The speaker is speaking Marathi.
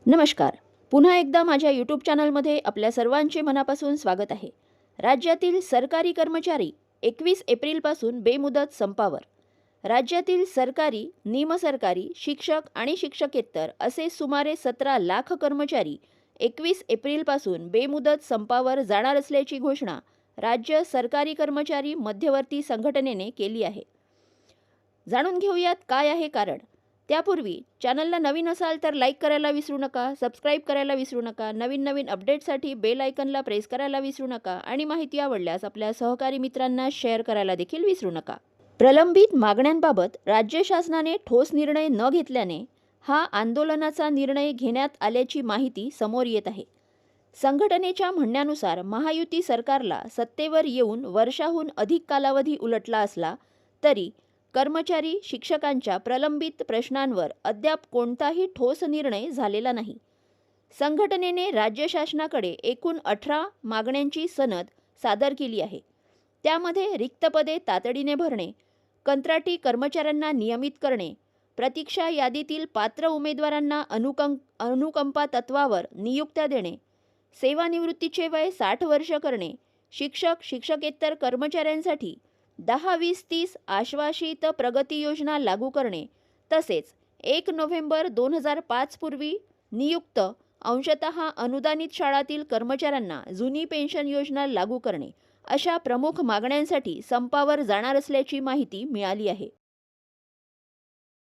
नमस्कार. पुन्हा एकदा माझ्या यूट्यूब चॅनलमध्ये आपल्या सर्वांचे मनापासून स्वागत आहे. राज्यातील सरकारी कर्मचारी 21 एप्रिलपासून बेमुदत संपावर. राज्यातील सरकारी, निमसरकारी, शिक्षक आणि शिक्षकेतर असे सुमारे 17 लाख कर्मचारी 21 एप्रिलपासून बेमुदत संपावर जाणार असल्याची घोषणा राज्य सरकारी कर्मचारी मध्यवर्ती संघटनेने केली आहे. जाणून घेऊयात काय आहे कारण. त्यापूर्वी चॅनलला नवीन असाल तर लाईक करायला विसरू नका, सबस्क्राईब करायला विसरू नका, नवीन अपडेटसाठी बेल आयकनला प्रेस करायला विसरू नका आणि माहिती आवडल्यास आपल्या सहकारी मित्रांना शेअर करायला देखील विसरू नका. प्रलंबित मागण्यांबाबत राज्य शासनाने ठोस निर्णय न घेतल्याने हा आंदोलनाचा निर्णय घेण्यात आल्याची माहिती समोर येत आहे. संघटनेच्या म्हणण्यानुसार महायुती सरकारला सत्तेवर येऊन वर्षाहून अधिक कालावधी उलटला असला तरी कर्मचारी शिक्षकांच्या प्रलंबित प्रश्नांवर अद्याप कोणताही ठोस निर्णय झालेला नाही. संघटनेने राज्य शासनाकडे एकूण 18 मागण्यांची सनद सादर केली आहे. त्यामध्ये रिक्त पदे तातडीने भरणे, कंत्राटी कर्मचाऱ्यांना नियमित करणे, प्रतीक्षा यादीतील पात्र उमेदवारांना अनुकंपा तत्वावर नियुक्त्या देणे, सेवानिवृत्तीचे वय 60 वर्ष करणे, शिक्षक शिक्षकेतर कर्मचाऱ्यांसाठी 10-20-30 आश्वासित प्रगती योजना लागू करणे, तसेच 1 नोव्हेंबर 2005 पूर्वी नियुक्त अंशतः अनुदानित शाळातील कर्मचाऱ्यांना जुनी पेन्शन योजना लागू करणे अशा प्रमुख मागण्यांसाठी संपावर जाणार असल्याची माहिती मिळाली आहे.